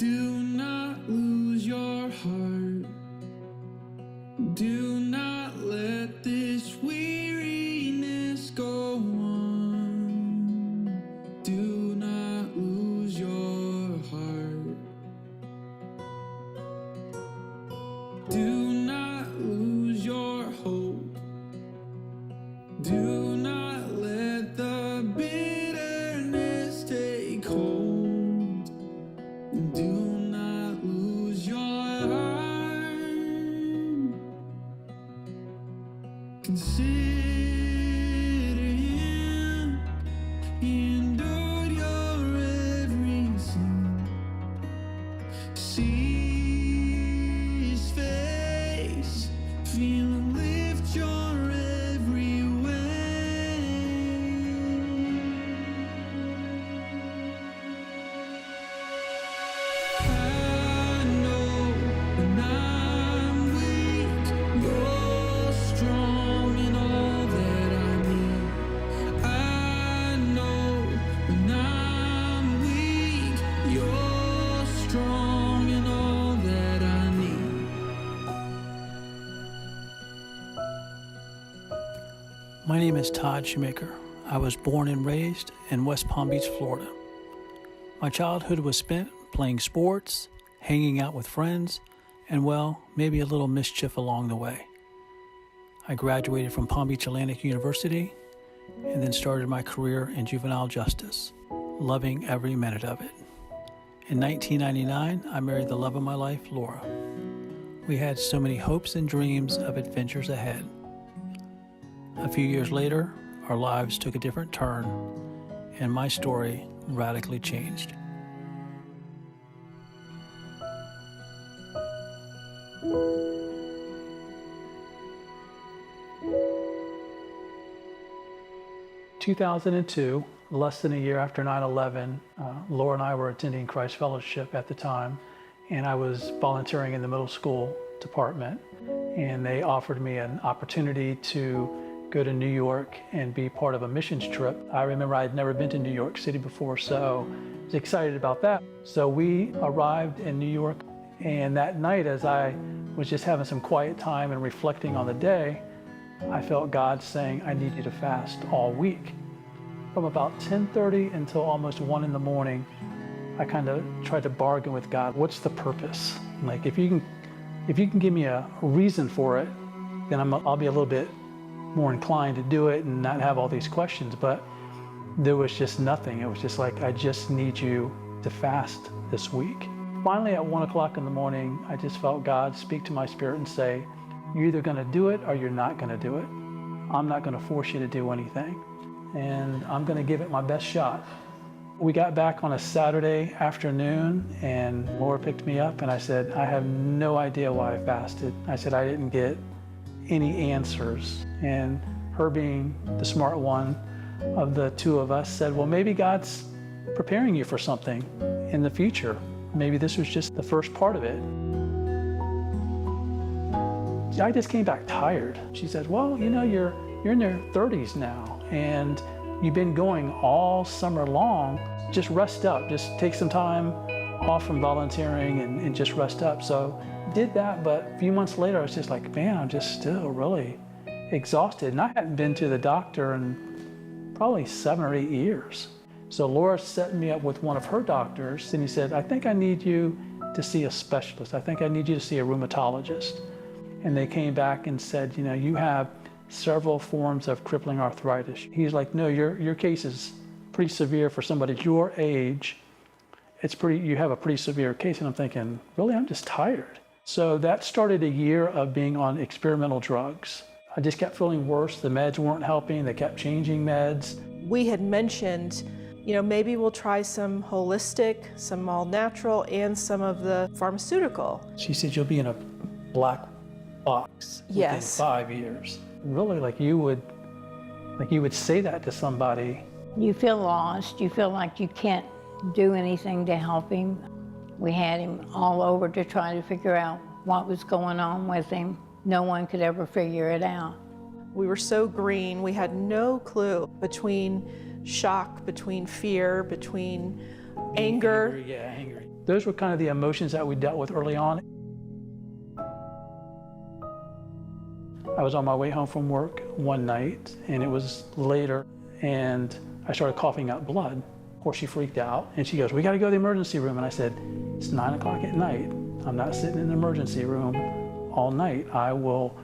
Do not lose your heart. Do not let this weariness go on. Do not lose your heart. Do not lose your hope. Do not let the bitterness take hold. Do not lose your heart. Consider him. He endured your every sin. See his face. Feel him lift your every way. I know when I'm weak, you're strong in all that I need. I know when I'm weak, you're strong in all that I need. My name is Todd Shoemaker. I was born and raised in West Palm Beach, Florida. My childhood was spent playing sports, hanging out with friends, and well, maybe a little mischief along the way. I graduated from Palm Beach Atlantic University and then started my career in juvenile justice, loving every minute of it. In 1999, I married the love of my life, Laura. We had so many hopes and dreams of adventures ahead. A few years later, our lives took a different turn, and my story radically changed. In 2002, less than a year after 9/11, Laura and I were attending Christ Fellowship at the time, and I was volunteering in the middle school department, and they offered me an opportunity to go to New York and be part of a missions trip. I remember I had never been to New York City before, so I was excited about that. So we arrived in New York, and that night, as I was just having some quiet time and reflecting on the day, I felt God saying, I need you to fast all week. From about 10:30 until almost 1 in the morning, I kind of tried to bargain with God. What's the purpose? Like, if you can give me a reason for it, then I'll be a little bit more inclined to do it and not have all these questions. But there was just nothing. It was just like, I just need you to fast this week. Finally, at 1 o'clock in the morning, I just felt God speak to my spirit and say, you're either going to do it or you're not going to do it. I'm not going to force you to do anything, and I'm going to give it my best shot. We got back on a Saturday afternoon, and Laura picked me up, and I said, I have no idea why I fasted. I said, I didn't get any answers. And her, being the smart one of the two of us, said, well, maybe God's preparing you for something in the future. Maybe this was just the first part of it. I just came back tired. She said, well, you know, you're in your 30s now, and you've been going all summer long. Just rest up. Just take some time off from volunteering and just rest up. So did that, but a few months later, I was just like, man, I'm just still really exhausted. And I hadn't been to the doctor in probably 7 or 8 years. So Laura set me up with one of her doctors, and he said, I think I need you to see a specialist. I think I need you to see a rheumatologist. And they came back and said, you know, you have several forms of crippling arthritis. He's like, no, your case is pretty severe for somebody your age. You have a pretty severe case. And I'm thinking, really, I'm just tired. So that started a year of being on experimental drugs. I just kept feeling worse. The meds weren't helping. They kept changing meds. We had mentioned, you know, maybe we'll try some holistic, some all natural, and some of the pharmaceutical. She said, you'll be in a black box within 5 years. Really, like you would say that to somebody. You feel lost. You feel like you can't do anything to help him. We had him all over to try to figure out what was going on with him. No one could ever figure it out. We were so green. We had no clue between shock, between fear, between anger. Anger. Those were kind of the emotions that we dealt with early on. I was on my way home from work one night, and it was later, and I started coughing up blood. Of course, she freaked out, and she goes, "We got to go to the emergency room." And I said, "It's 9 o'clock at night. I'm not sitting in the emergency room all night. I will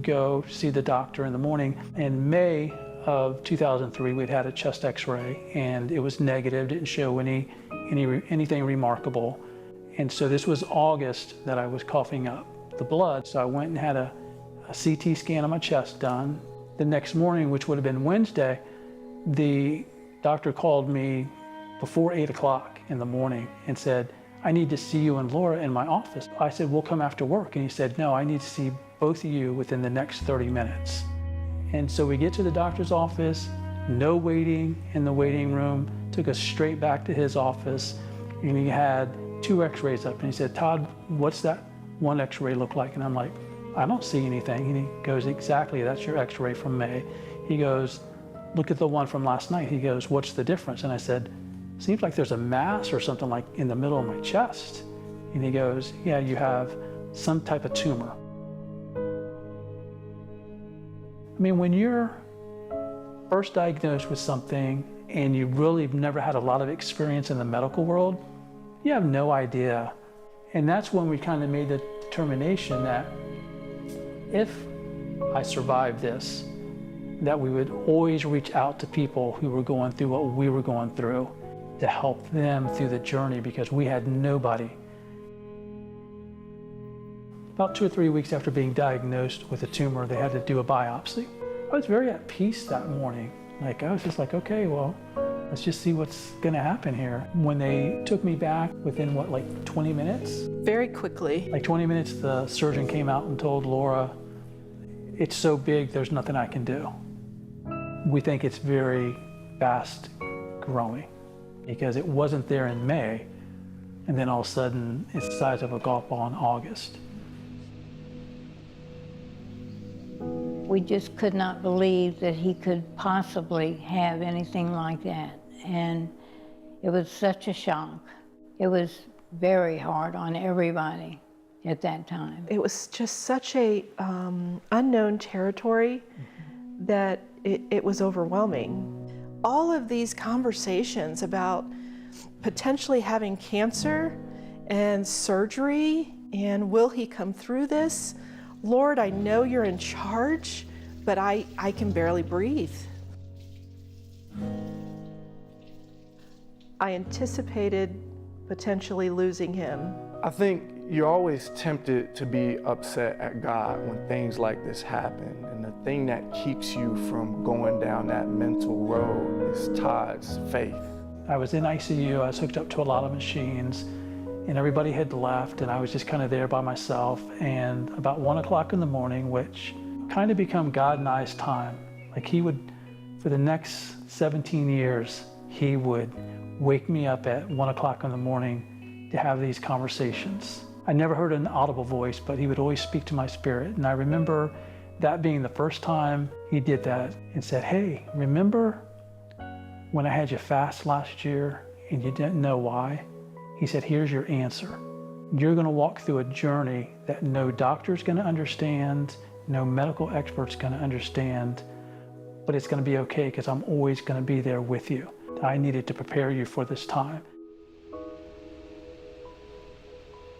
go see the doctor in the morning." In May of 2003, we'd had a chest x-ray, and it was negative, didn't show anything remarkable. And so this was August that I was coughing up the blood. So I went and had a CT scan of my chest done. The next morning, which would have been Wednesday, the doctor called me before 8 o'clock in the morning and said, "I need to see you and Laura in my office." I said, "We'll come after work." And he said, "No, I need to see both of you within the next 30 minutes. And so we get to the doctor's office, no waiting in the waiting room, took us straight back to his office, and he had 2 x-rays up. And he said, "Todd, what's that one x-ray look like?" And I'm like, "I don't see anything." And he goes, "Exactly, that's your x-ray from May." He goes, "Look at the one from last night." He goes, "What's the difference?" And I said, "Seems like there's a mass or something like in the middle of my chest." And he goes, "Yeah, you have some type of tumor." I mean, when you're first diagnosed with something and you really have never had a lot of experience in the medical world, you have no idea. And that's when we kind of made the determination that if I survived this, that we would always reach out to people who were going through what we were going through to help them through the journey, because we had nobody. About 2 or 3 weeks after being diagnosed with a tumor, they had to do a biopsy. I was very at peace that morning. I was just like, okay, well, let's just see what's gonna happen here. When they took me back, within 20 minutes? Very quickly. 20 minutes, the surgeon came out and told Laura, "It's so big, there's nothing I can do. We think it's very fast growing," because it wasn't there in May, and then all of a sudden, it's the size of a golf ball in August. We just could not believe that he could possibly have anything like that. And it was such a shock. It was very hard on everybody at that time. It was just such a unknown territory that it was overwhelming. All of these conversations about potentially having cancer and surgery and will he come through this? Lord, I know you're in charge, but I can barely breathe. I anticipated potentially losing him. I think you're always tempted to be upset at God when things like this happen. And the thing that keeps you from going down that mental road is Todd's faith. I was in ICU, I was hooked up to a lot of machines, and everybody had left, and I was just kind of there by myself. And about 1 o'clock in the morning, which kind of become God and I's time, he would, for the next 17 years, he would wake me up at 1 o'clock in the morning to have these conversations. I never heard an audible voice, but he would always speak to my spirit. And I remember that being the first time he did that and said, "Hey, remember when I had you fast last year and you didn't know why?" He said, "Here's your answer. You're gonna walk through a journey that no doctor's gonna understand, no medical expert's gonna understand, but it's gonna be okay because I'm always gonna be there with you. I needed to prepare you for this time."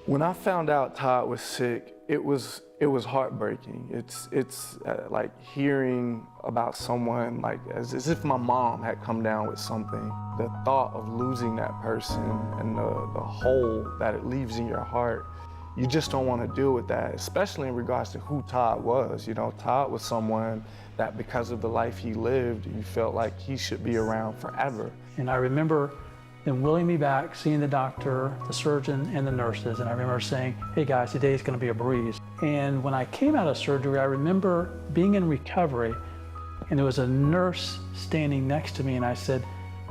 When I found out Todd was sick, it was heartbreaking. It's like hearing about someone as if my mom had come down with something. The thought of losing that person and the hole that it leaves in your heart, you just don't want to deal with that, especially in regards to who Todd was. Todd was someone that because of the life he lived, you felt like he should be around forever. And I remember them wheeling me back, seeing the doctor, the surgeon, and the nurses. And I remember saying, "Hey guys, today's gonna be a breeze." And when I came out of surgery, I remember being in recovery, and there was a nurse standing next to me, and I said,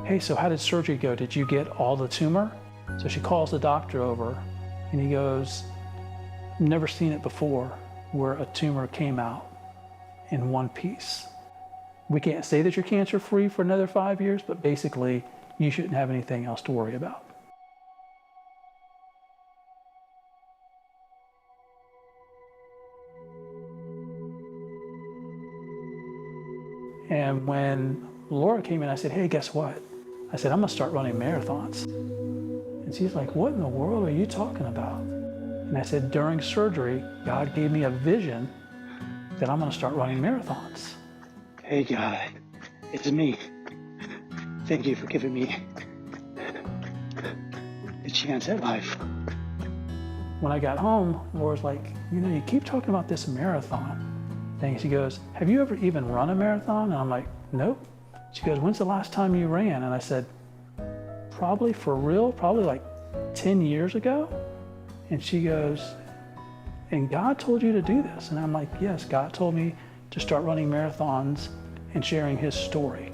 "Hey, so how did surgery go? Did you get all the tumor?" So she calls the doctor over, and he goes, "Never seen it before, where a tumor came out in one piece. We can't say that you're cancer-free for another 5 years, but basically, you shouldn't have anything else to worry about." And when Laura came in, I said, hey, guess what? I said, I'm gonna start running marathons. And she's like, what in the world are you talking about? And I said, during surgery, God gave me a vision that I'm gonna start running marathons. Hey God, it's me. Thank you for giving me the chance at life. When I got home, Laura's like, you know, you keep talking about this marathon thing. She goes, have you ever even run a marathon? And I'm like, nope. She goes, when's the last time you ran? And I said, probably for real, probably like 10 years ago. And she goes, and God told you to do this? And I'm like, yes, God told me to start running marathons and sharing his story.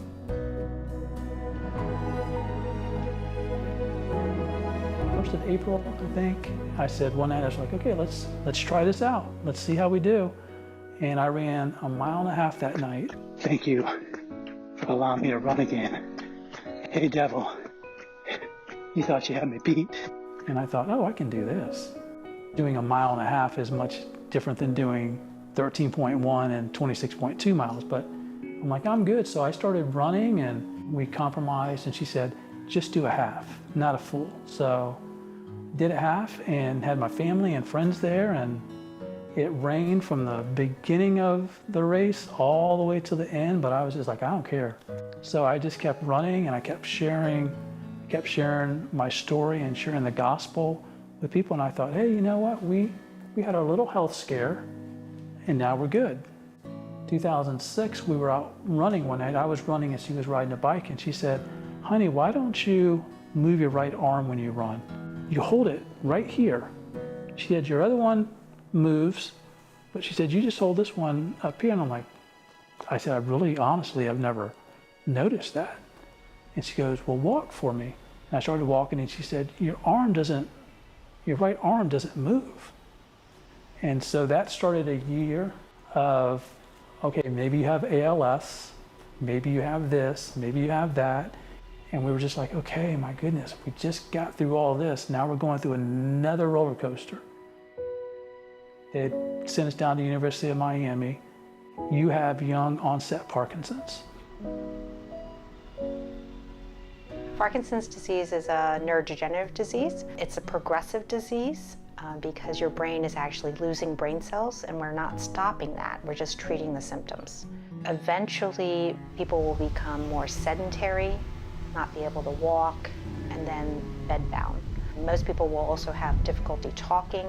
First of April, I think, I said one night, I was like, okay, let's try this out. Let's see how we do. And I ran 1.5 miles that night. Thank you for allowing me to run again. Hey devil, you thought you had me beat. And I thought, oh, I can do this. Doing 1.5 miles is much different than doing 13.1 and 26.2 miles, but I'm like, I'm good. So I started running and we compromised, and she said, just do a half, not a full. So did a half and had my family and friends there, and it rained from the beginning of the race all the way to the end, but I was just like, I don't care. So I just kept running, and I kept sharing my story and sharing the gospel with people. And I thought, hey, you know what? We had a little health scare, and now we're good. 2006, we were out running one night. I was running and she was riding a bike, and she said, honey, why don't you move your right arm when you run? You hold it right here. She said, your other one moves, but she said, you just hold this one up here. And I'm like, I said, I really, honestly, I've never noticed that. And she goes, well, walk for me. And I started walking, and she said, your right arm doesn't move. And so that started a year of, okay, maybe you have ALS, maybe you have this, maybe you have that. And we were just like, okay, my goodness, we just got through all this. Now we're going through another roller coaster. They sent us down to the University of Miami. You have young onset Parkinson's. Parkinson's disease is a neurodegenerative disease. It's a progressive disease because your brain is actually losing brain cells, and we're not stopping that. We're just treating the symptoms. Eventually, people will become more sedentary, not be able to walk, and then bedbound. Most people will also have difficulty talking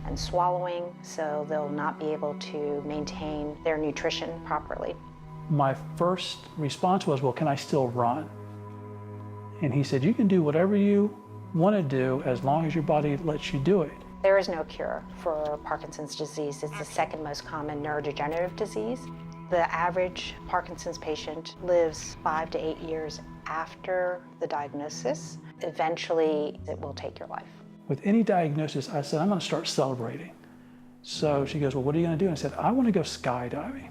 and swallowing, so they'll not be able to maintain their nutrition properly. My first response was, well, can I still run? And he said, you can do whatever you want to do as long as your body lets you do it. There is no cure for Parkinson's disease. It's the second most common neurodegenerative disease. The average Parkinson's patient lives 5 to 8 years after the diagnosis. Eventually, it will take your life. With any diagnosis, I said, I'm going to start celebrating. So she goes, well, what are you going to do? And I said, I want to go skydiving.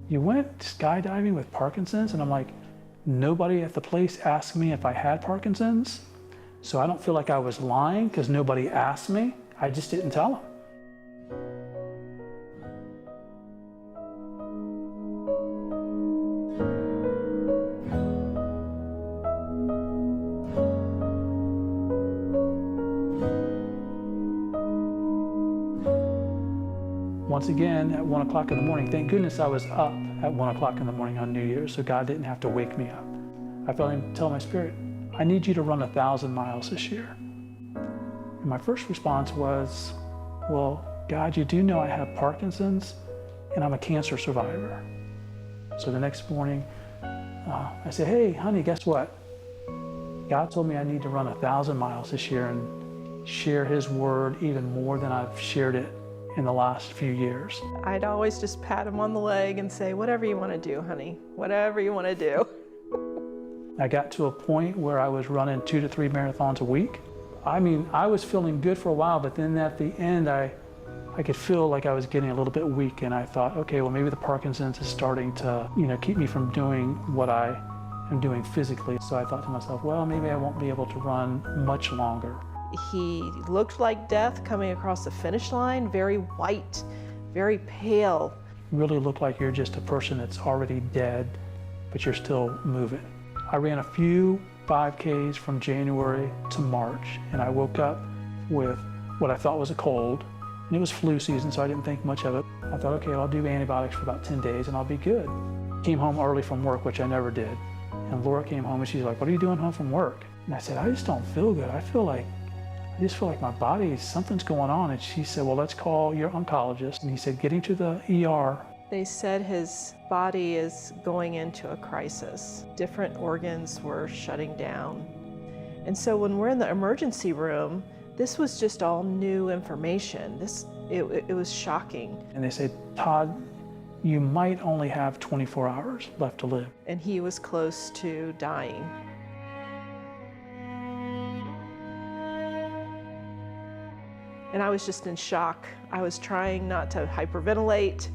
You went skydiving with Parkinson's? And I'm like, nobody at the place asked me if I had Parkinson's. So I don't feel like I was lying because nobody asked me. I just didn't tell them. Once again, at 1 o'clock in the morning, thank goodness I was up at 1 o'clock in the morning on New Year's, so God didn't have to wake me up. I felt him tell my spirit, I need you to run 1,000 miles this year. And my first response was, well, God, you do know I have Parkinson's and I'm a cancer survivor. So the next morning, I said, hey, honey, guess what? God told me I need to run 1,000 miles this year and share his word even more than I've shared it in the last few years. I'd always just pat him on the leg and say, whatever you want to do, honey, whatever you want to do. I got to a point where I was running 2 to 3 marathons a week. I mean, I was feeling good for a while, but then at the end, I could feel like I was getting a little bit weak, and I thought, okay, well, maybe the Parkinson's is starting to, keep me from doing what I am doing physically. So I thought to myself, well, maybe I won't be able to run much longer. He looked like death coming across the finish line, very white, very pale. You really look like you're just a person that's already dead but you're still moving. I ran a few 5Ks from January to March, and I woke up with what I thought was a cold, and it was flu season, so I didn't think much of it. I thought, okay, I'll do antibiotics for about 10 days and I'll be good. Came home early from work, which I never did. And Laura came home and she's like, what are you doing home from work? And I said, I just don't feel good. I just feel like my body, something's going on. And she said, well, let's call your oncologist. And he said, get him to the ER. They said his body is going into a crisis. Different organs were shutting down. And so when we're in the emergency room, this was just all new information. It was shocking. And they said, Todd, you might only have 24 hours left to live. And he was close to dying. And I was just in shock. I was trying not to hyperventilate.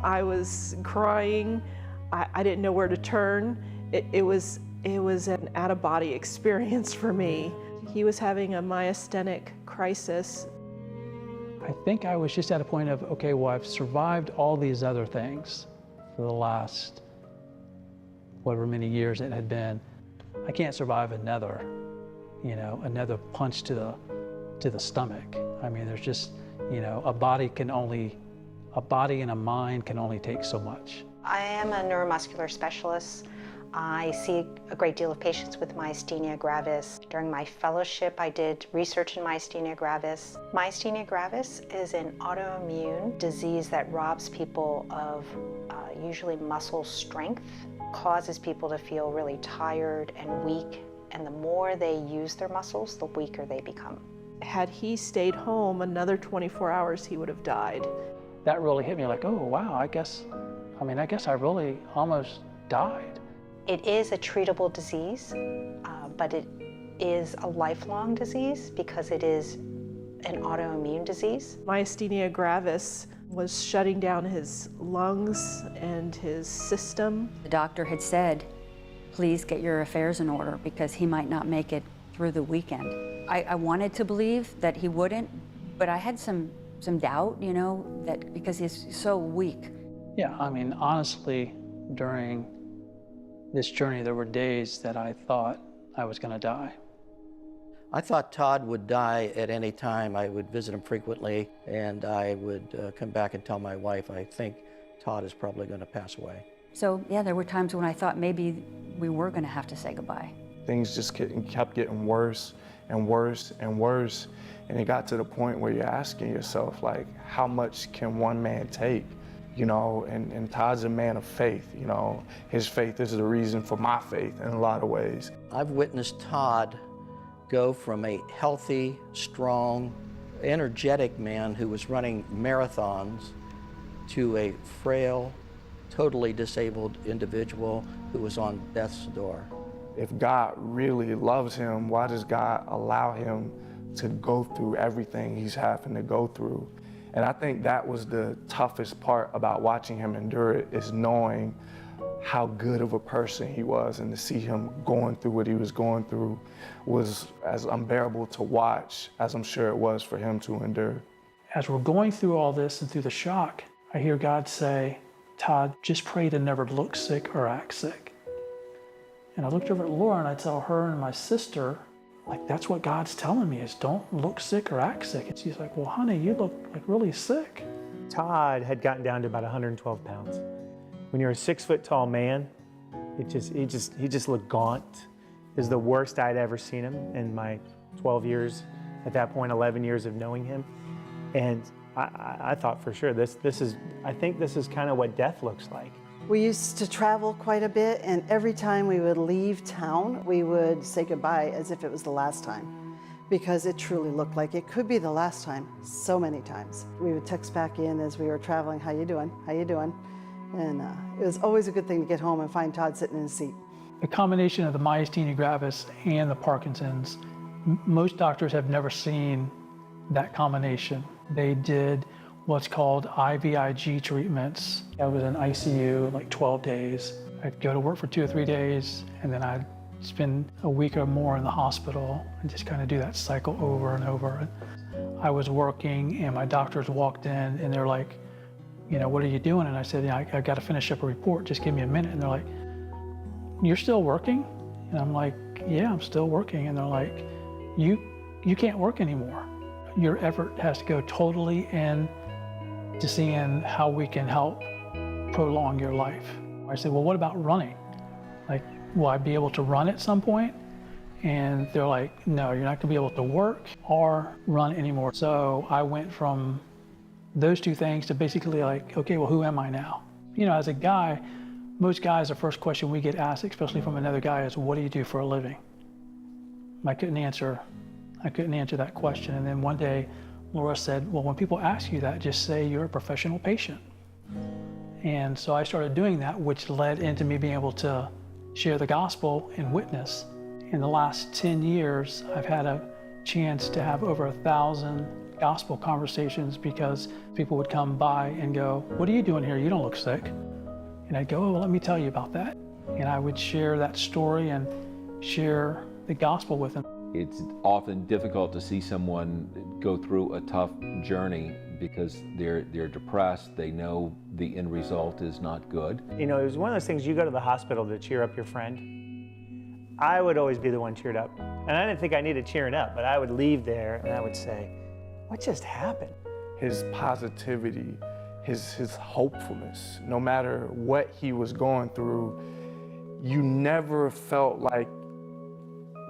I was crying. I didn't know where to turn. It was an out-of-body experience for me. He was having a myasthenic crisis. I think I was just at a point of, okay, well, I've survived all these other things for the last, whatever many years it had been. I can't survive another punch to the stomach. I mean, there's just, a body and a mind can only take so much. I am a neuromuscular specialist. I see a great deal of patients with myasthenia gravis. During my fellowship, I did research in myasthenia gravis. Myasthenia gravis is an autoimmune disease that robs people of usually muscle strength, causes people to feel really tired and weak, and the more they use their muscles, the weaker they become. Had he stayed home another 24 hours, he would have died. That really hit me like, oh, wow, I guess I really almost died. It is a treatable disease, but it is a lifelong disease because it is an autoimmune disease. Myasthenia gravis was shutting down his lungs and his system. The doctor had said, please get your affairs in order because he might not make it through the weekend. I wanted to believe that he wouldn't, but I had some doubt, that because he's so weak. Yeah, honestly, during this journey, there were days that I thought I was going to die. I thought Todd would die at any time. I would visit him frequently, and I would come back and tell my wife, I think Todd is probably going to pass away. So, yeah, there were times when I thought maybe we were going to have to say goodbye. Things just kept getting worse and worse and worse, and it got to the point where you're asking yourself, like, how much can one man take? And Todd's a man of faith, His faith is the reason for my faith in a lot of ways. I've witnessed Todd go from a healthy, strong, energetic man who was running marathons to a frail, totally disabled individual who was on death's door. If God really loves him, why does God allow him to go through everything he's having to go through? And I think that was the toughest part about watching him endure it, is knowing how good of a person he was, and to see him going through what he was going through was as unbearable to watch as I'm sure it was for him to endure. As we're going through all this and through the shock, I hear God say, Todd, just pray to never look sick or act sick. And I looked over at Laura and I tell her and my sister, like, that's what God's telling me, is don't look sick or act sick. And she's like, well, honey, you look like really sick. Todd had gotten down to about 112 pounds. When you're a 6 foot tall man, he just looked gaunt. It was the worst I'd ever seen him in my 12 years, at that point, 11 years of knowing him. And I thought for sure, I think this is kind of what death looks like. We used to travel quite a bit, and every time we would leave town, we would say goodbye as if it was the last time, because it truly looked like it could be the last time so many times. We would text back in as we were traveling, how you doing, how you doing? And it was always a good thing to get home and find Todd sitting in his seat. The combination of the myasthenia gravis and the Parkinson's, most doctors have never seen that combination. They did what's called IVIG treatments. I was in ICU like 12 days. I'd go to work for 2 or 3 days, and then I'd spend a week or more in the hospital and just kind of do that cycle over and over. I was working and my doctors walked in and they're like, what are you doing? And I said, I've got to finish up a report, just give me a minute. And they're like, you're still working? And I'm like, yeah, I'm still working. And they're like, you can't work anymore. Your effort has to go totally in to seeing how we can help prolong your life. I said, well, what about running? Like, will I be able to run at some point? And they're like, no, you're not gonna be able to work or run anymore. So I went from those two things to basically like, okay, well, who am I now? You know, as a guy, most guys, the first question we get asked, especially from another guy, is, what do you do for a living? I couldn't answer that question. And then one day, Laura said, well, when people ask you that, just say you're a professional patient. And so I started doing that, which led into me being able to share the gospel and witness. In the last 10 years, I've had a chance to have over 1,000 gospel conversations because people would come by and go, what are you doing here? You don't look sick. And I'd go, oh, well, let me tell you about that. And I would share that story and share the gospel with them. It's often difficult to see someone go through a tough journey because they're depressed. They know the end result is not good. You know, it was one of those things, you go to the hospital to cheer up your friend. I would always be the one cheered up. And I didn't think I needed cheering up, but I would leave there and I would say, what just happened? His positivity, his hopefulness, no matter what he was going through, you never felt like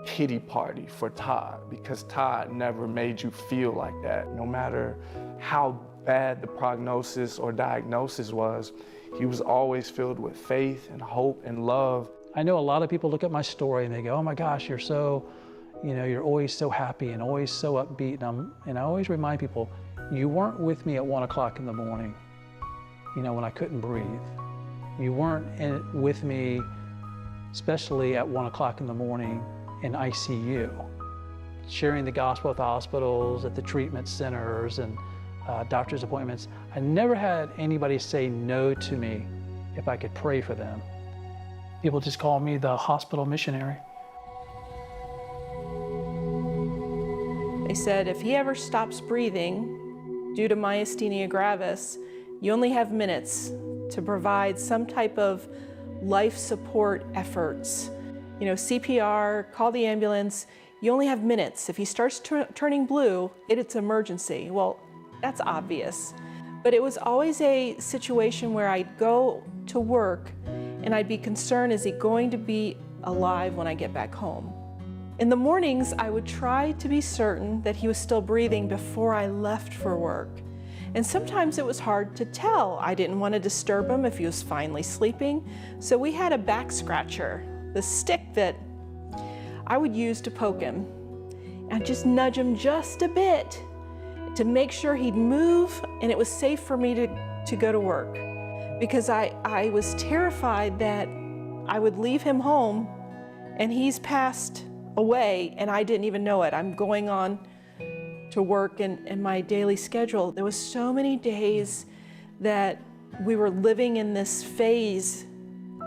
pity party for Todd, because Todd never made you feel like that. No matter how bad the prognosis or diagnosis was, he was always filled with faith and hope and love. I know a lot of people look at my story and they go, oh my gosh, you're so, you know, you're always so happy and always so upbeat. And I always remind people, you weren't with me at 1 o'clock in the morning, you know, when I couldn't breathe. You weren't with me, especially at 1 o'clock in the morning in ICU, sharing the gospel at the hospitals, at the treatment centers, and doctor's appointments. I never had anybody say no to me if I could pray for them. People just call me the hospital missionary. They said if he ever stops breathing due to myasthenia gravis, you only have minutes to provide some type of life support efforts. You know, CPR, call the ambulance. You only have minutes. If he starts turning blue, it's emergency. Well, that's obvious. But it was always a situation where I'd go to work and I'd be concerned, is he going to be alive when I get back home? In the mornings, I would try to be certain that he was still breathing before I left for work. And sometimes it was hard to tell. I didn't want to disturb him if he was finally sleeping. So we had a back scratcher, the stick that I would use to poke him. I'd just nudge him just a bit to make sure he'd move and it was safe for me to go to work. Because I was terrified that I would leave him home and he's passed away and I didn't even know it. I'm going on to work and my daily schedule. There was so many days that we were living in this phase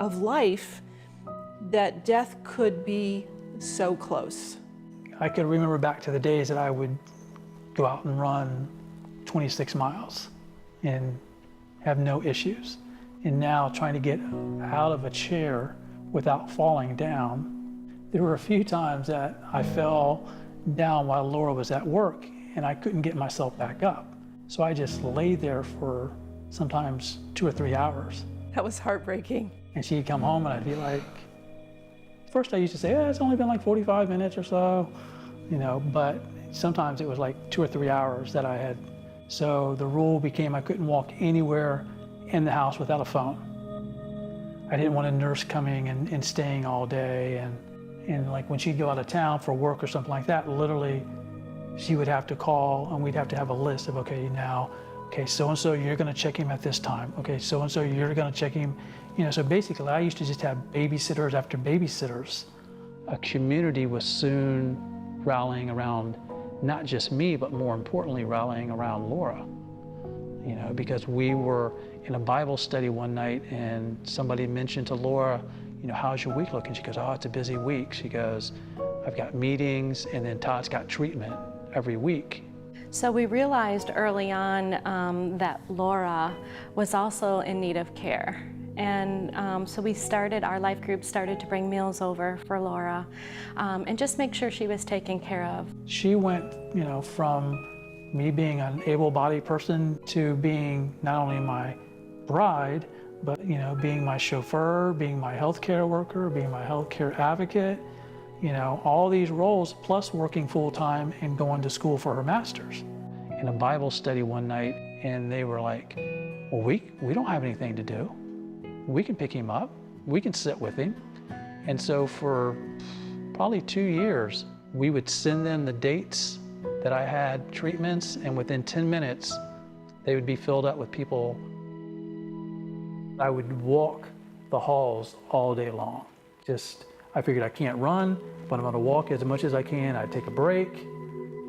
of life that death could be so close. I could remember back to the days that I would go out and run 26 miles and have no issues. And now trying to get out of a chair without falling down. There were a few times that I fell down while Laura was at work and I couldn't get myself back up. So I just lay there for sometimes 2 or 3 hours. That was heartbreaking. And she'd come home and I'd be like, first I used to say, it's only been like 45 minutes or so, you know, but sometimes it was like 2 or 3 hours that I had. So the rule became I couldn't walk anywhere in the house without a phone. I didn't want a nurse coming and staying all day. And like when she'd go out of town for work or something like that, literally she would have to call and we'd have to have a list of, okay, so-and-so, you're gonna check him at this time. Okay, so-and-so, you're gonna check him. You know, so basically I used to just have babysitters after babysitters. A community was soon rallying around not just me, but more importantly, rallying around Laura. You know, because we were in a Bible study one night and somebody mentioned to Laura, you know, how's your week looking? She goes, oh, it's a busy week. She goes, I've got meetings and then Todd's got treatment every week. So we realized early on that Laura was also in need of care. And so our life group started to bring meals over for Laura and just make sure she was taken care of. She went, from me being an able-bodied person to being not only my bride, but being my chauffeur, being my healthcare worker, being my healthcare advocate, all these roles, plus working full-time and going to school for her master's. In a Bible study one night, and they were like, well, we don't have anything to do. We can pick him up, we can sit with him. And so for probably 2 years, we would send them the dates that I had treatments, and within 10 minutes, they would be filled up with people. I would walk the halls all day long. I figured I can't run, but I'm gonna walk as much as I can. I'd take a break.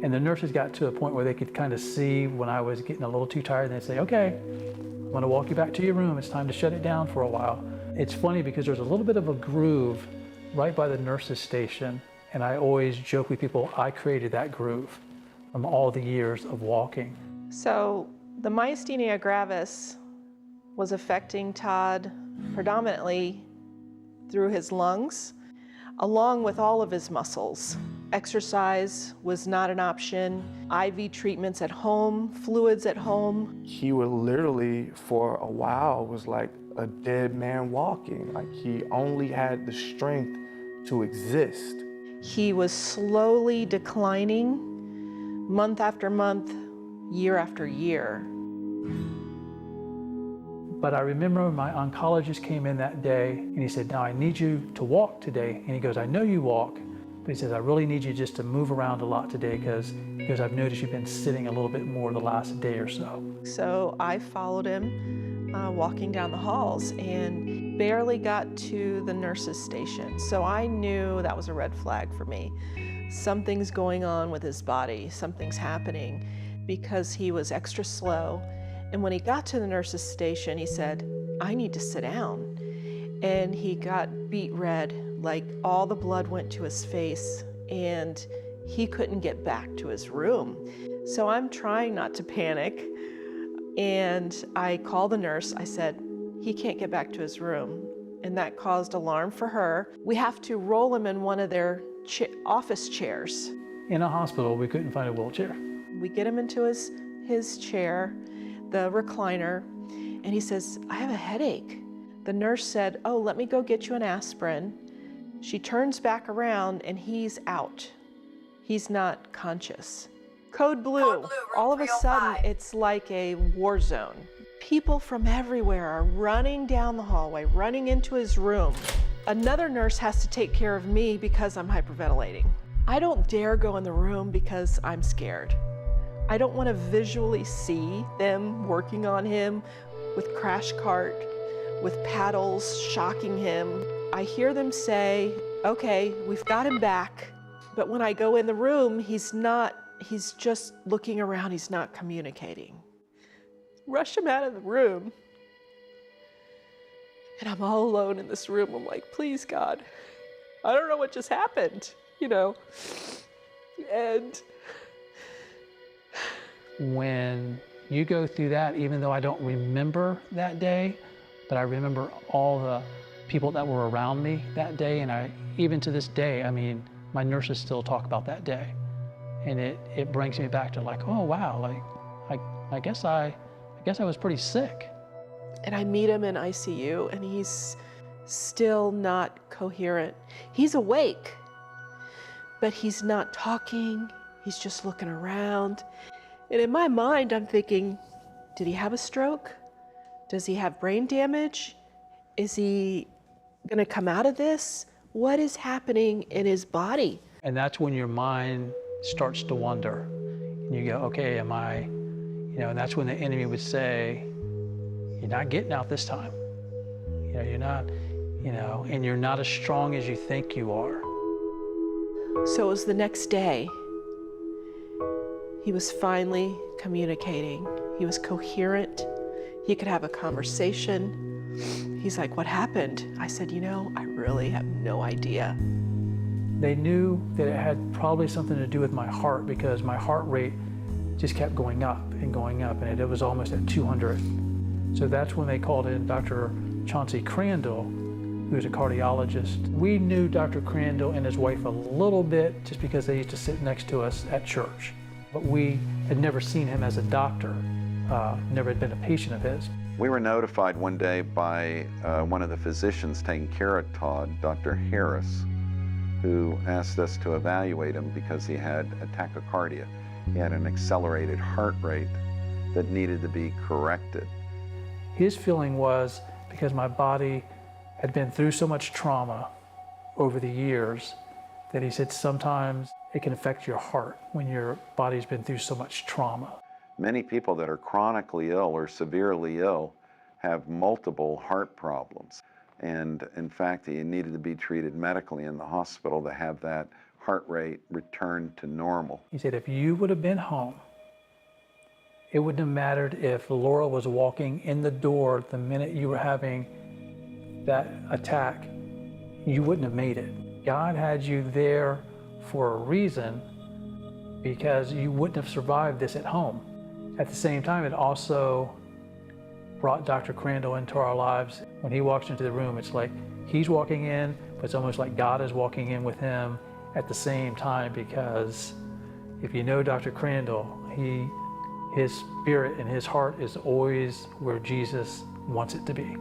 And the nurses got to a point where they could kind of see when I was getting a little too tired, and they'd say, okay, I'm gonna walk you back to your room. It's time to shut it down for a while. It's funny because there's a little bit of a groove right by the nurses' station. And I always joke with people, I created that groove from all the years of walking. So the myasthenia gravis was affecting Todd predominantly through his lungs, along with all of his muscles. Exercise was not an option. IV treatments at home, fluids at home. He would literally, for a while, was like a dead man walking. Like he only had the strength to exist. He was slowly declining month after month, year after year. But I remember my oncologist came in that day and he said, now I need you to walk today. And he goes, I know you walk, but he says, I really need you just to move around a lot today because I've noticed you've been sitting a little bit more the last day or so. So I followed him walking down the halls and barely got to the nurse's station. So I knew that was a red flag for me. Something's going on with his body, something's happening, because he was extra slow. And when he got to the nurse's station, he said, I need to sit down. And he got beet red, like all the blood went to his face, and he couldn't get back to his room. So I'm trying not to panic. And I called the nurse. I said, he can't get back to his room. And that caused alarm for her. We have to roll him in one of their office chairs. In a hospital, we couldn't find a wheelchair. We get him into his chair, the recliner, and he says, I have a headache. The nurse said, oh, let me go get you an aspirin. She turns back around and he's out. He's not conscious. Code blue. All of a sudden, it's like a war zone. People from everywhere are running down the hallway, running into his room. Another nurse has to take care of me because I'm hyperventilating. I don't dare go in the room because I'm scared. I don't want to visually see them working on him with crash cart, with paddles, shocking him. I hear them say, okay, we've got him back. But when I go in the room, he's just looking around, he's not communicating. Rush him out of the room. And I'm all alone in this room. I'm like, please, God, I don't know what just happened, And when you go through that, even though I don't remember that day, but I remember all the people that were around me that day, and even to this day, my nurses still talk about that day. And it brings me back to like, oh wow, like I guess I was pretty sick. And I meet him in ICU and he's still not coherent. He's awake, but he's not talking. He's just looking around. And in my mind, I'm thinking, did he have a stroke? Does he have brain damage? Is he gonna come out of this? What is happening in his body? And that's when your mind starts to wander. And you go, okay, and that's when the enemy would say, you're not getting out this time. You're not, and you're not as strong as you think you are. So it was the next day. He was finally communicating. He was coherent. He could have a conversation. He's like, what happened? I said, I really have no idea. They knew that it had probably something to do with my heart because my heart rate just kept going up, and it was almost at 200. So that's when they called in Dr. Chauncey Crandall, who's a cardiologist. We knew Dr. Crandall and his wife a little bit just because they used to sit next to us at church. But we had never seen him as a doctor, never had been a patient of his. We were notified one day by one of the physicians taking care of Todd, Dr. Harris, who asked us to evaluate him because he had a tachycardia. He had an accelerated heart rate that needed to be corrected. His feeling was, because my body had been through so much trauma over the years, that he said sometimes it can affect your heart when your body's been through so much trauma. Many people that are chronically ill or severely ill have multiple heart problems. And in fact, he needed to be treated medically in the hospital to have that heart rate return to normal. He said, if you would have been home, it wouldn't have mattered if Laura was walking in the door the minute you were having that attack, you wouldn't have made it. God had you there for a reason, because you wouldn't have survived this at home. At the same time, it also brought Dr. Crandall into our lives. When he walks into the room, it's like he's walking in, but it's almost like God is walking in with him at the same time, because if you know Dr. Crandall, his spirit and his heart is always where Jesus wants it to be.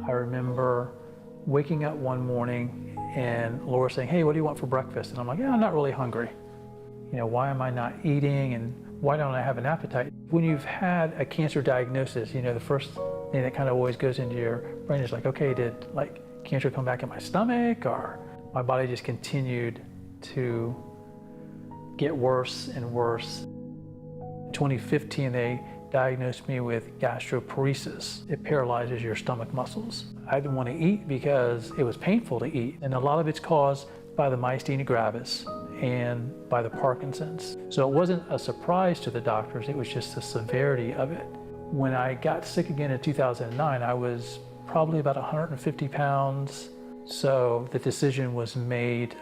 I remember waking up one morning and Laura saying, hey, what do you want for breakfast? And I'm like, yeah, I'm not really hungry. You know, why am I not eating, and why don't I have an appetite? When you've had a cancer diagnosis, you know, the first thing that kind of always goes into your brain is like, okay, did like cancer come back in my stomach, or my body just continued to get worse and worse. In 2015, they diagnosed me with gastroparesis. It paralyzes your stomach muscles. I didn't want to eat because it was painful to eat. And a lot of it's caused by the myasthenia gravis and by the Parkinson's. So it wasn't a surprise to the doctors, it was just the severity of it. When I got sick again in 2009, I was probably about 150 pounds. So the decision was made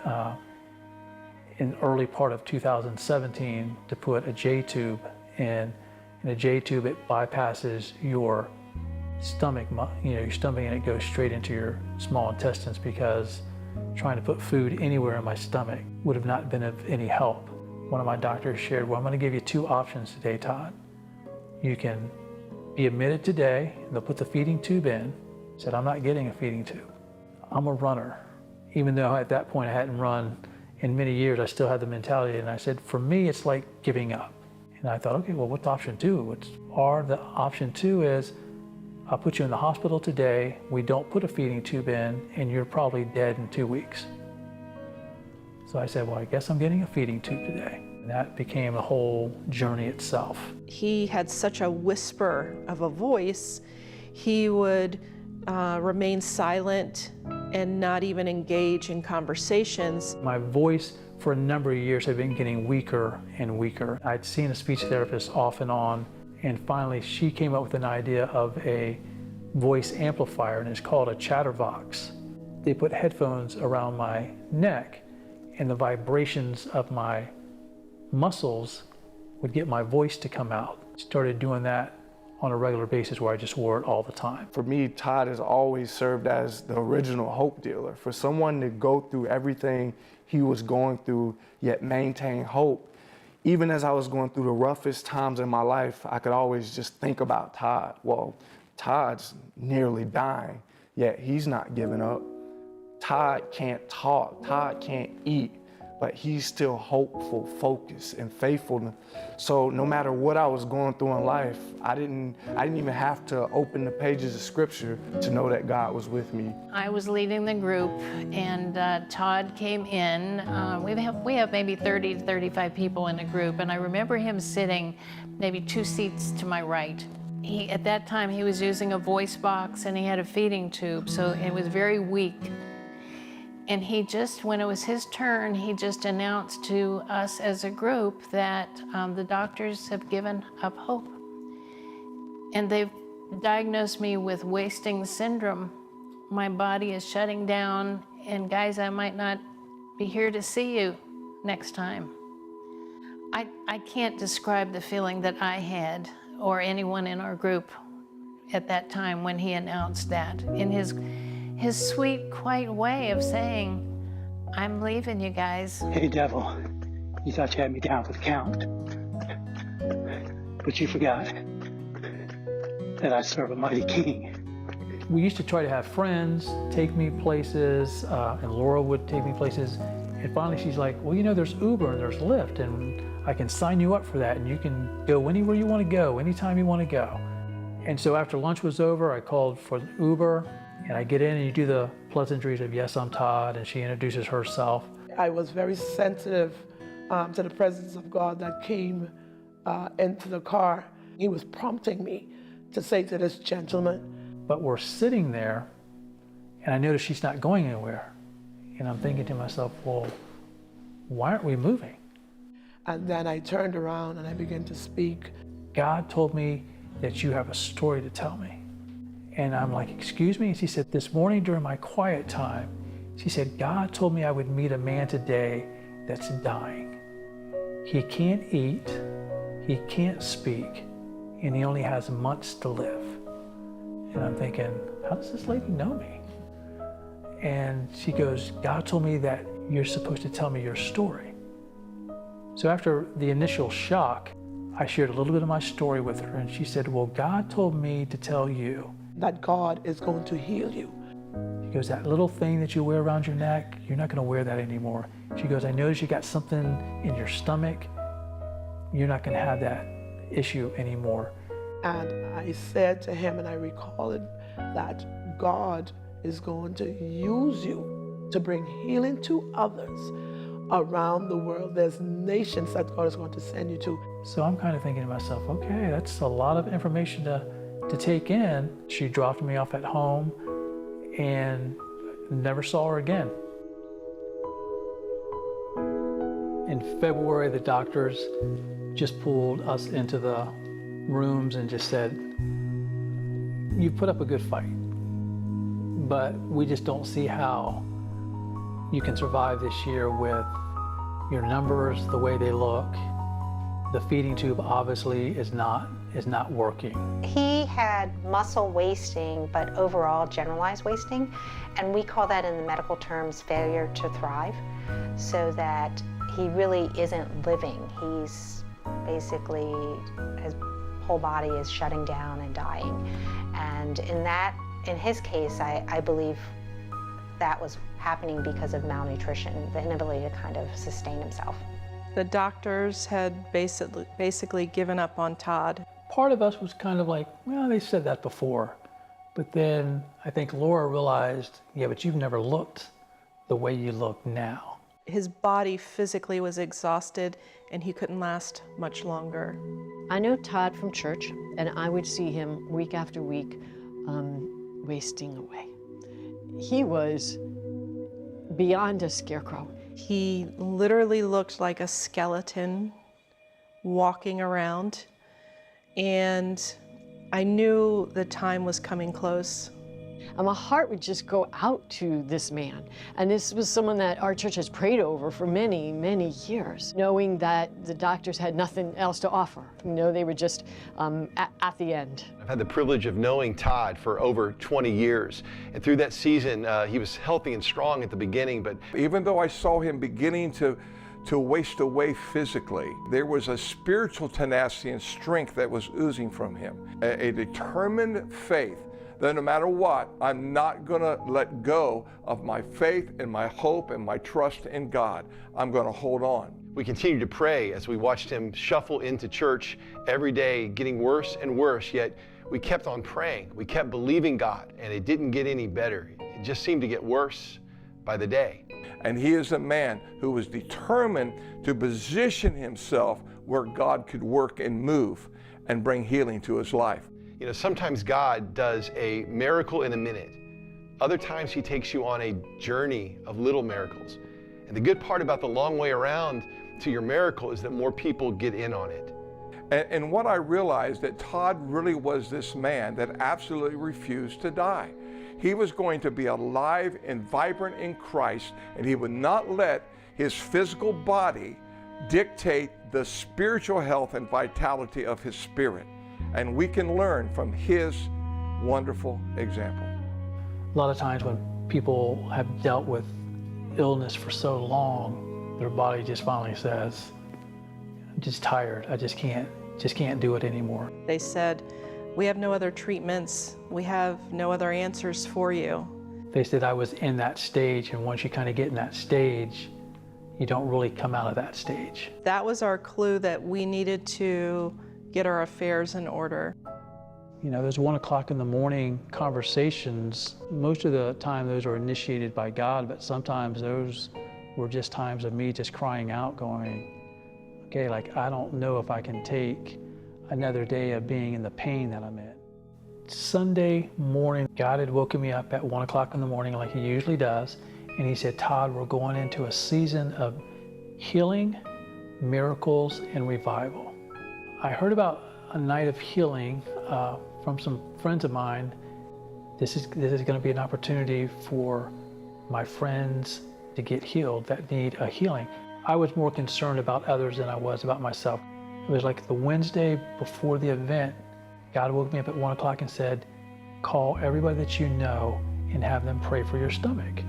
in early part of 2017 to put a J-tube in. In a J-tube, it bypasses your stomach, your stomach, and it goes straight into your small intestines, because trying to put food anywhere in my stomach would have not been of any help. One of my doctors shared, well, I'm going to give you two options today, Todd. You can be admitted today, and they'll put the feeding tube in. I said, I'm not getting a feeding tube. I'm a runner. Even though at that point I hadn't run in many years, I still had the mentality, and I said, for me, it's like giving up. And I thought, okay, well, what's option two? The option two is, I'll put you in the hospital today, we don't put a feeding tube in, and you're probably dead in 2 weeks. So I said, well, I guess I'm getting a feeding tube today. And that became the whole journey itself. He had such a whisper of a voice, he would remain silent and not even engage in conversations. My voice for a number of years had been getting weaker and weaker. I'd seen a speech therapist off and on, and finally she came up with an idea of a voice amplifier, and it's called a chatterbox. They put headphones around my neck, and the vibrations of my muscles would get my voice to come out. Started doing that on a regular basis, where I just wore it all the time. For me, Todd has always served as the original hope dealer. For someone to go through everything he was going through, yet maintain hope. Even as I was going through the roughest times in my life, I could always just think about Todd. Well, Todd's nearly dying, yet he's not giving up. Todd can't talk, Todd can't eat, but he's still hopeful, focused, and faithful. So no matter what I was going through in life, I didn't even have to open the pages of scripture to know that God was with me. I was leading the group, and Todd came in. We have maybe 30 to 35 people in the group, and I remember him sitting maybe 2 seats to my right. At that time, he was using a voice box, and he had a feeding tube, so it was very weak. And he just, when it was his turn, he just announced to us as a group that the doctors have given up hope. And they've diagnosed me with wasting syndrome. My body is shutting down, and guys, I might not be here to see you next time. I can't describe the feeling that I had, or anyone in our group. at that time when he announced that, in his sweet, quiet way of saying, I'm leaving you guys. Hey, devil, you thought you had me down for the count, but you forgot that I serve a mighty king. We used to try to have friends take me places, and Laura would take me places. And finally she's like, well, you know, there's Uber and there's Lyft, and I can sign you up for that, and you can go anywhere you want to go, anytime you want to go. And so after lunch was over, I called for Uber, and I get in and you do the pleasantries of, yes, I'm Todd, and she introduces herself. I was very sensitive to the presence of God that came into the car. He was prompting me to say to this gentleman. But we're sitting there, and I notice she's not going anywhere. And I'm thinking to myself, well, why aren't we moving? And then I turned around and I began to speak. God told me that you have a story to tell me. And I'm like, excuse me? And she said, this morning during my quiet time, she said, God told me I would meet a man today that's dying. He can't eat, he can't speak, and he only has months to live. And I'm thinking, how does this lady know me? And she goes, God told me that you're supposed to tell me your story. So after the initial shock, I shared a little bit of my story with her, and she said, well, God told me to tell you that God is going to heal you. She goes, that little thing that you wear around your neck, you're not going to wear that anymore. She goes, I noticed you got something in your stomach. You're not going to have that issue anymore. And I said to him, and I recall it, that God is going to use you to bring healing to others around the world. There's nations that God is going to send you to. So I'm kind of thinking to myself, okay, that's a lot of information to take in. She dropped me off at home and never saw her again. In February, the doctors just pulled us into the rooms and just said, you put up a good fight, but we just don't see how you can survive this year with your numbers, the way they look. The feeding tube obviously is not working. He had muscle wasting, but overall generalized wasting, and we call that in the medical terms failure to thrive, so that he really isn't living. He's basically, his whole body is shutting down and dying. And in his case, I believe that was happening because of malnutrition, the inability to kind of sustain himself. The doctors had basically given up on Todd. Part of us was kind of like, well, they said that before. But then I think Laura realized, yeah, but you've never looked the way you look now. His body physically was exhausted and he couldn't last much longer. I know Todd from church, and I would see him week after week wasting away. He was beyond a scarecrow. He literally looked like a skeleton walking around, and I knew the time was coming close. And my heart would just go out to this man. And this was someone that our church has prayed over for many, many years, knowing that the doctors had nothing else to offer. You know, they were just at the end. I've had the privilege of knowing Todd for over 20 years. And through that season, he was healthy and strong at the beginning, but even though I saw him beginning to waste away physically, there was a spiritual tenacity and strength that was oozing from him, a determined faith that no matter what, I'm not gonna let go of my faith and my hope and my trust in God. I'm gonna hold on. We continued to pray as we watched him shuffle into church every day, getting worse and worse, yet we kept on praying. We kept believing God, and it didn't get any better. It just seemed to get worse by the day. And he is a man who was determined to position himself where God could work and move and bring healing to his life. You know, sometimes God does a miracle in a minute. Other times he takes you on a journey of little miracles. And the good part about the long way around to your miracle is that more people get in on it. And what I realized, that Todd really was this man that absolutely refused to die. He was going to be alive and vibrant in Christ, and he would not let his physical body dictate the spiritual health and vitality of his spirit. And we can learn from his wonderful example. A lot of times when people have dealt with illness for so long, their body just finally says, I'm just tired, I just can't do it anymore. They said, we have no other treatments, we have no other answers for you. They said I was in that stage, and once you kind of get in that stage, you don't really come out of that stage. That was our clue that we needed to get our affairs in order. You know, those 1 o'clock in the morning conversations, most of the time those are initiated by God, but sometimes those were just times of me just crying out going, okay, like I don't know if I can take another day of being in the pain that I'm in. Sunday morning, God had woken me up at 1 o'clock in the morning like he usually does, and he said, Todd, we're going into a season of healing, miracles, and revival. I heard about a night of healing from some friends of mine. This is going to be an opportunity for my friends to get healed that need a healing. I was more concerned about others than I was about myself. It was like the Wednesday before the event, God woke me up at 1 o'clock and said, call everybody that you know and have them pray for your stomach.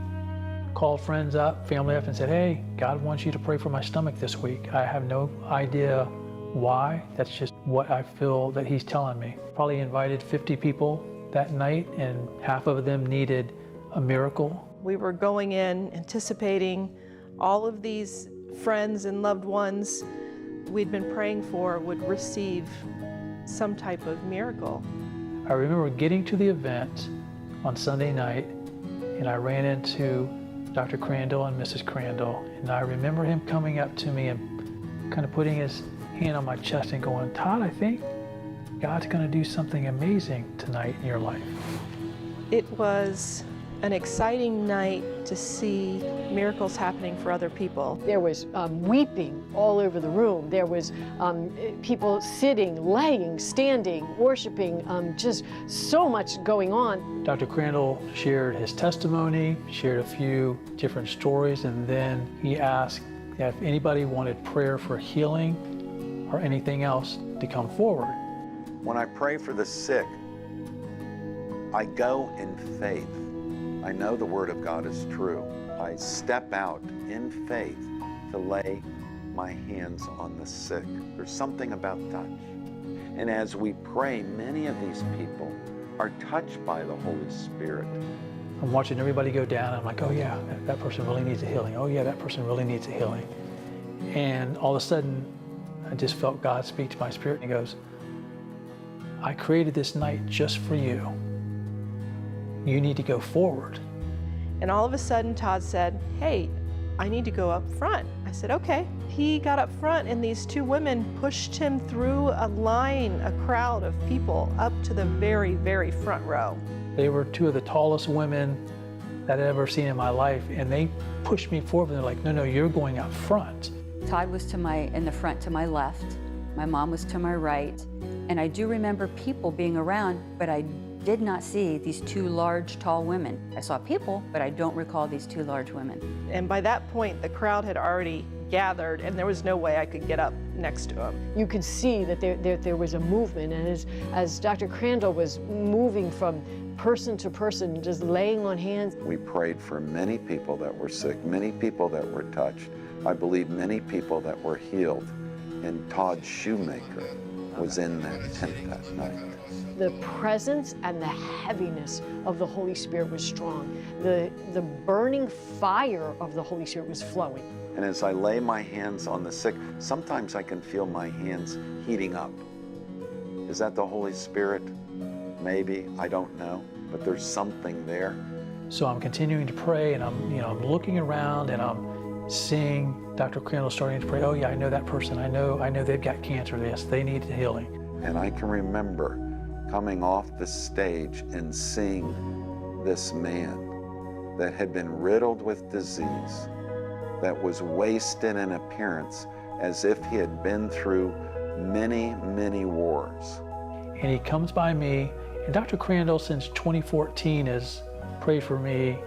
Called friends up, family up, and said, hey, God wants you to pray for my stomach this week. I have no idea why. That's just what I feel that he's telling me. Probably invited 50 people that night, and half of them needed a miracle. We were going in anticipating all of these friends and loved ones we'd been praying for would receive some type of miracle. I remember getting to the event on Sunday night, and I ran into Dr. Crandall and Mrs. Crandall, and I remember him coming up to me and kind of putting his hand on my chest and going, Todd, I think God's going to do something amazing tonight in your life. It was an exciting night to see miracles happening for other people. There was weeping all over the room. There was people sitting, laying, standing, worshiping, just so much going on. Dr. Crandall shared his testimony, shared a few different stories, and then he asked if anybody wanted prayer for healing or anything else to come forward. When I pray for the sick, I go in faith. I know the Word of God is true. I step out in faith to lay my hands on the sick. There's something about touch. And as we pray, many of these people are touched by the Holy Spirit. I'm watching everybody go down. I'm like, oh yeah, that person really needs a healing. Oh yeah, that person really needs a healing. And all of a sudden, I just felt God speak to my spirit, and he goes, I created this night just for you. You need to go forward. And all of a sudden, Todd said, hey, I need to go up front. I said, okay. He got up front, and these two women pushed him through a line, a crowd of people, up to the very, very front row. They were two of the tallest women that I'd ever seen in my life, and they pushed me forward, and they're like, no, no, you're going up front. Todd was in the front to my left. My mom was to my right. And I do remember people being around, but I did not see these two large, tall women. I saw people, but I don't recall these two large women. And by that point, the crowd had already gathered, and there was no way I could get up next to him. You could see that there was a movement, and as Dr. Crandall was moving from person to person, just laying on hands. We prayed for many people that were sick, many people that were touched. I believe many people that were healed. And Todd Shoemaker was in that tent that night. The presence and the heaviness of the Holy Spirit was strong. The burning fire of the Holy Spirit was flowing. And as I lay my hands on the sick, sometimes I can feel my hands heating up. Is that the Holy Spirit? Maybe, I don't know, but there's something there. So I'm continuing to pray, and I'm looking around, and I'm seeing Dr. Crandall starting to pray. Oh yeah, I know that person. I know they've got cancer. Yes, they need healing. And I can remember coming off the stage and seeing this man that had been riddled with disease, that was wasted in appearance as if he had been through many, many wars. And he comes by me, and Dr. Crandall since 2014 has prayed for me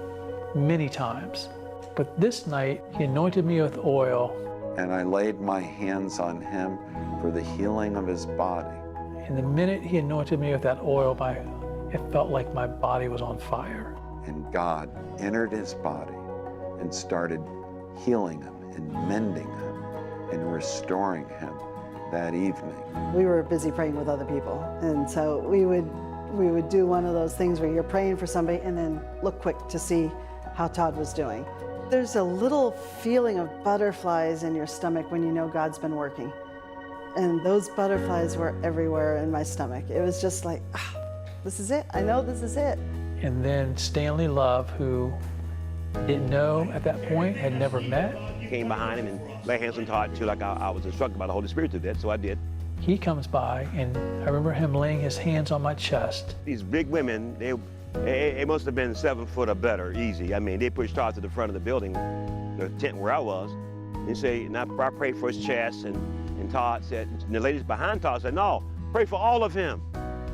many times. But this night, he anointed me with oil. And I laid my hands on him for the healing of his body. And the minute he anointed me with that oil, it felt like my body was on fire. And God entered his body and started healing him and mending him and restoring him that evening. We were busy praying with other people, and so we would do one of those things where you're praying for somebody and then look quick to see how Todd was doing. There's a little feeling of butterflies in your stomach when you know God's been working. And those butterflies were everywhere in my stomach. It was just like, this is it. I know this is it. And then Stanley Love, who didn't know at that point, had never met. Came behind him and laid hands on Todd too, like I was instructed by the Holy Spirit to do that, so I did. He comes by, and I remember him laying his hands on my chest. These big women, they must have been 7 foot or better, easy. I mean, they pushed Todd to the front of the building, the tent where I was, and say, and I prayed for his chest, and Todd said, and the ladies behind Todd said, no, pray for all of him.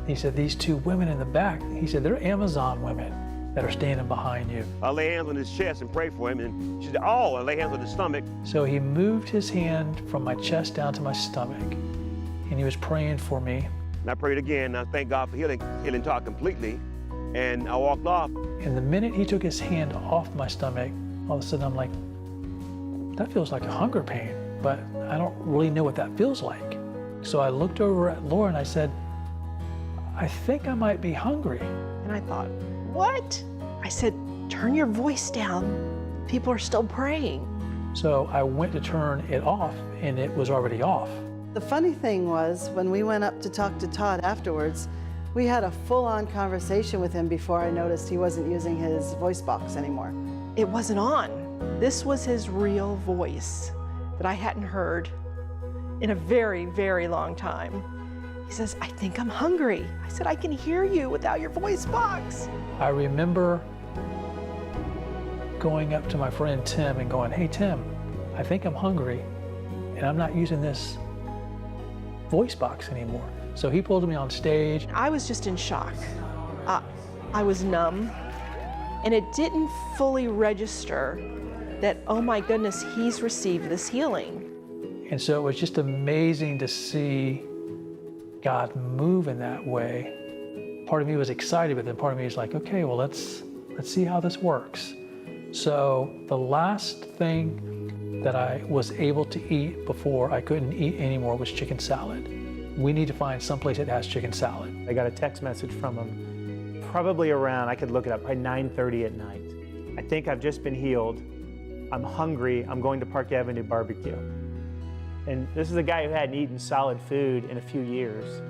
He said, these 2 women in the back, he said, they're Amazon women that are standing behind you. I lay hands on his chest and pray for him, and she said, oh, I lay hands on his stomach. So he moved his hand from my chest down to my stomach, and he was praying for me. And I prayed again, and I thank God for healing Todd completely, and I walked off. And the minute he took his hand off my stomach, all of a sudden I'm like, that feels like a hunger pain, but I don't really know what that feels like. So I looked over at Laura and I said, I think I might be hungry. And I thought, what? I said, turn your voice down. People are still praying. So I went to turn it off, and it was already off. The funny thing was, when we went up to talk to Todd afterwards, we had a full-on conversation with him before I noticed he wasn't using his voice box anymore. It wasn't on. This was his real voice that I hadn't heard in a very, very long time. He says, I think I'm hungry. I said, I can hear you without your voice box. I remember going up to my friend Tim and going, hey Tim, I think I'm hungry and I'm not using this voice box anymore. So he pulled me on stage. I was just in shock. I was numb, and it didn't fully register that, oh my goodness, he's received this healing. And so it was just amazing to see God move in that way. Part of me was excited, but then part of me was like, okay, well, let's see how this works. So the last thing that I was able to eat before I couldn't eat anymore was chicken salad. We need to find someplace that has chicken salad. I got a text message from him, probably around, I could look it up, probably 9:30 at night. I think I've just been healed. I'm hungry. I'm going to Park Avenue barbecue. And this is a guy who hadn't eaten solid food in a few years.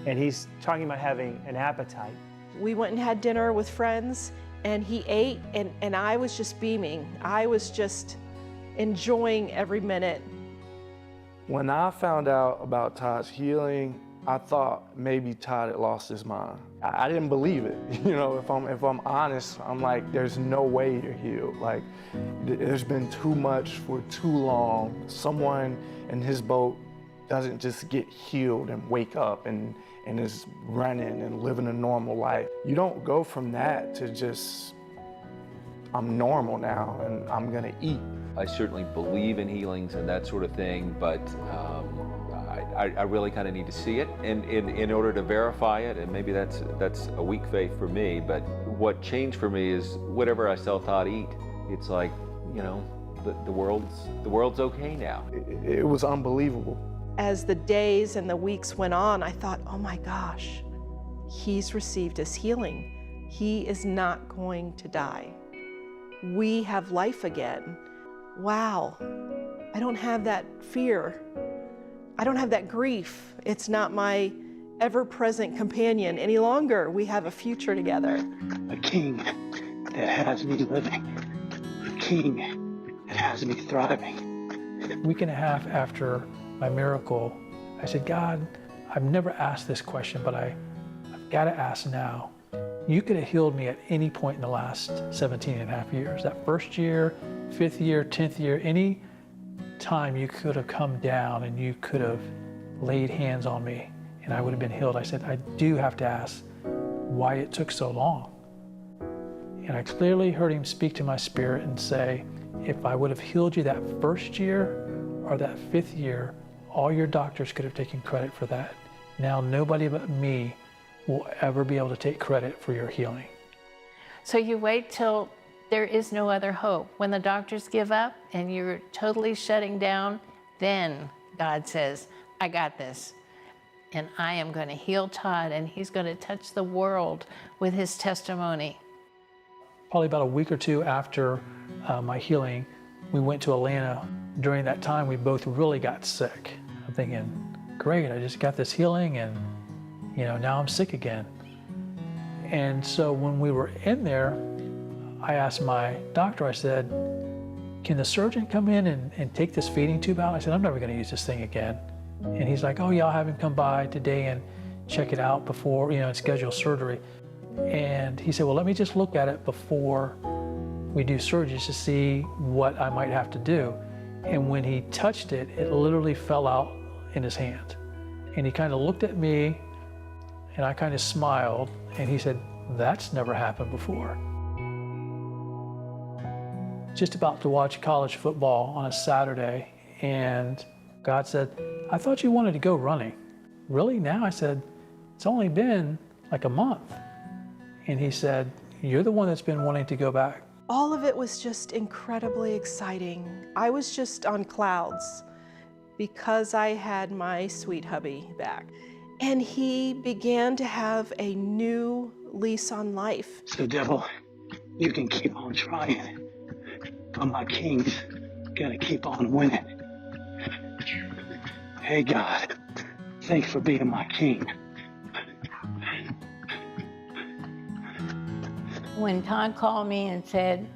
And he's talking about having an appetite. We went and had dinner with friends, and he ate, and I was just beaming. I was just enjoying every minute. When I found out about Todd's healing, I thought maybe Todd had lost his mind. I didn't believe it. You know, if I'm honest, I'm like, there's no way you're healed. Like, there's been too much for too long. Someone in his boat doesn't just get healed and wake up and is running and living a normal life. You don't go from that to just, I'm normal now and I'm gonna eat. I certainly believe in healings and that sort of thing, but I really kind of need to see it in order to verify it, and maybe that's a weak faith for me. But what changed for me is whatever I saw Todd eat, it's like, you know, the world's okay now. It was unbelievable. As the days and the weeks went on, I thought, oh my gosh, he's received his healing. He is not going to die. We have life again. Wow, I don't have that fear. I don't have that grief. It's not my ever-present companion any longer. We have a future together. A king that has me living. A king that has me thriving. A week and a half after my miracle, I said, God, I've never asked this question, but I've got to ask now. You could have healed me at any point in the last 17 and a half years. That first year, 5th year, 10th year, any time you could have come down and you could have laid hands on me and I would have been healed. I said, I do have to ask why it took so long. And I clearly heard him speak to my spirit and say, if I would have healed you that first year or that 5th year, all your doctors could have taken credit for that. Now nobody but me will ever be able to take credit for your healing. So you wait till there is no other hope. When the doctors give up and you're totally shutting down, then God says, I got this. And I am going to heal Todd, and he's going to touch the world with his testimony. Probably about a week or two after my healing, we went to Atlanta. During that time, we both really got sick. I'm thinking, great, I just got this healing, and now I'm sick again. And so when we were in there, I asked my doctor, I said, can the surgeon come in and take this feeding tube out? I said, I'm never going to use this thing again. And he's like, oh yeah, I'll have him come by today and check it out before, and schedule surgery. And he said, well, let me just look at it before we do surgery to see what I might have to do. And when he touched it, it literally fell out in his hand. And he kind of looked at me, and I kind of smiled, and he said, that's never happened before. Just about to watch college football on a Saturday, and God said, I thought you wanted to go running. Really now? I said, it's only been like a month. And he said, you're the one that's been wanting to go back. All of it was just incredibly exciting. I was just on clouds because I had my sweet hubby back. And he began to have a new lease on life. So, devil, you can keep on trying, but my king's gonna keep on winning. Hey, God, thanks for being my king. When Todd called me and said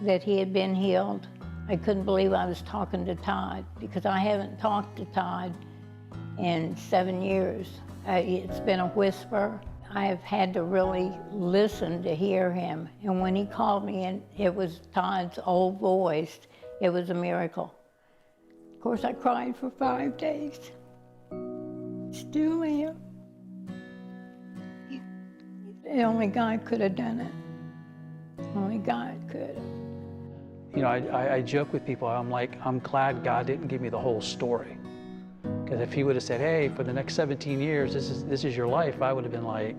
that he had been healed, I couldn't believe I was talking to Todd, because I haven't talked to Todd in 7 years. It's been a whisper. I've had to really listen to hear him. And when he called me and it was Todd's old voice, it was a miracle. Of course, I cried for 5 days. Still am. The only God could have done it. Only God could. I joke with people, I'm like, I'm glad God didn't give me the whole story. Because if he would have said, hey, for the next 17 years, this is your life, I would have been like,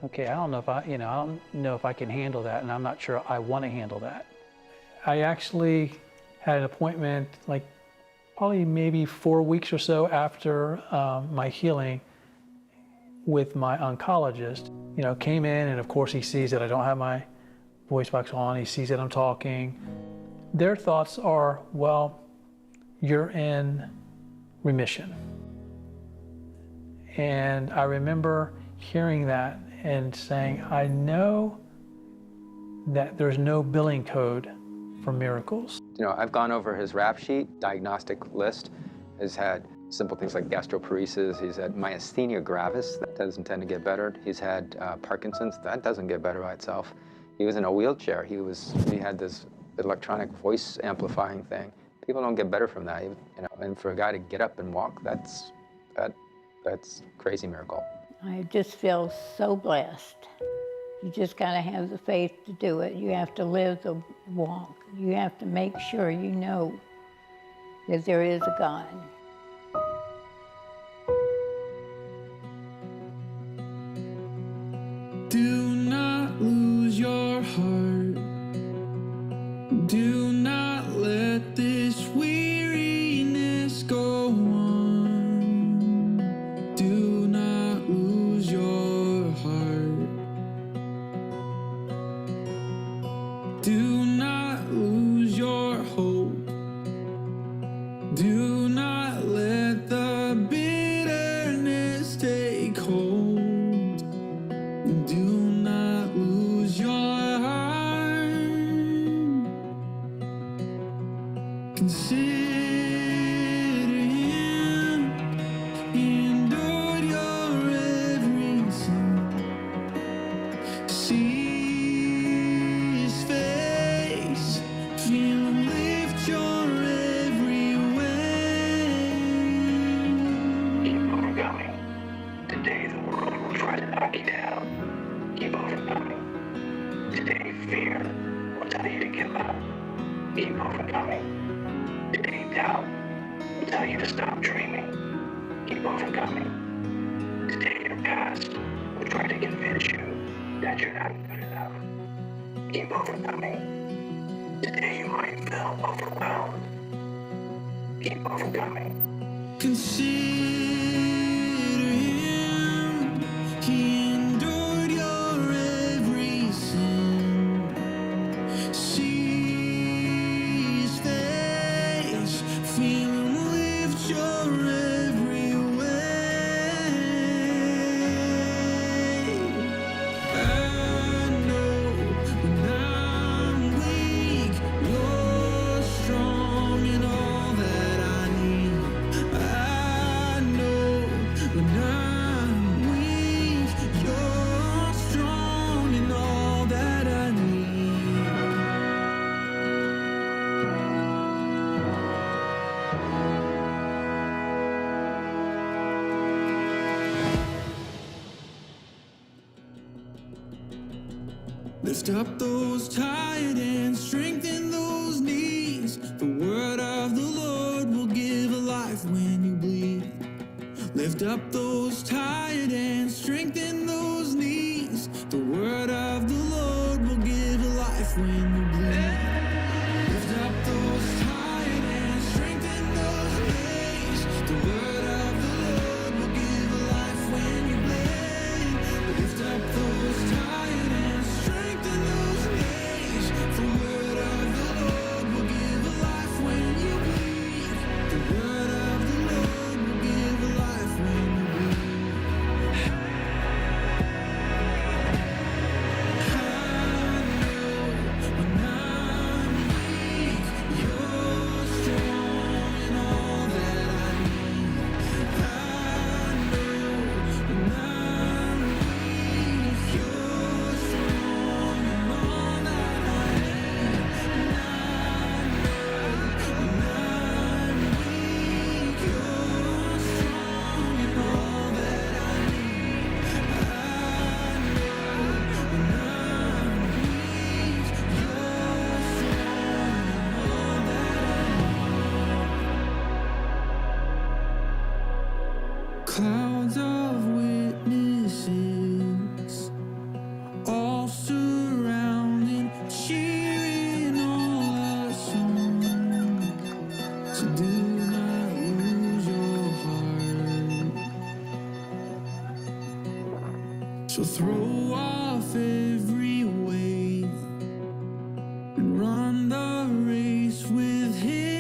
okay, I don't know if I don't know if I can handle that, and I'm not sure I want to handle that. I actually had an appointment like probably maybe 4 weeks or so after my healing with my oncologist. Came in, and of course he sees that I don't have my voice box on, he sees that I'm talking. Their thoughts are, well, you're in remission. And I remember hearing that and saying, I know that there's no billing code for miracles. I've gone over his rap sheet, diagnostic list, has had simple things like gastroparesis, he's had myasthenia gravis, that doesn't tend to get better. He's had Parkinson's, that doesn't get better by itself. He was in a wheelchair, he had this electronic voice amplifying thing. People don't get better from that, and for a guy to get up and walk, that's crazy miracle. I just feel so blessed. You just got to have the faith to do it. You have to live the walk. You have to make sure you know that there is a God. Do not lose your heart. Do not let this weariness go on. Do not lose your heart. Do not lose your hope. Do not let the bitterness take hold. Do not lose your heart. Consider him. He endured your every sin. See his face. Feel him lift your every way. Keep overcoming. Today the world will try to knock you down. Keep overcoming. Today fear will tell you to give up. Keep overcoming. Today doubt will tell you to stop dreaming. Keep overcoming. Today your past but you're not good enough. Keep overcoming. Today you might feel overwhelmed. Keep overcoming. Consider him. He endured your every sin. See his face, feel him lift your every way. I know when I'm weak, you're strong in all that I need. I know when I'm weak, you're strong in all that I need. Lift up those tired hands, strengthen those knees. The word of the Lord will give a life when you bleed. Lift up those tired hands, strengthen those knees. The word of the Lord will give a life when you bleed. Lift up those tired hands, strengthen those knees. The word of the Lord will give a life when you bleed. Lift up those tired hands, strengthen those knees. The word of the Lord will give a life when you bleed. The word of the Lord will give a life when you bleed. When I'm weak, you're strong in all that I need. I know when I'm weak, you're strong in all that I need. And I know when I'm weak, you're strong in all that I need. I know when I'm weak, you're strong in all that I need. Clouds of witnesses, all surrounding, cheering all us on. So do not lose your heart. So throw off every weight and run the race with him.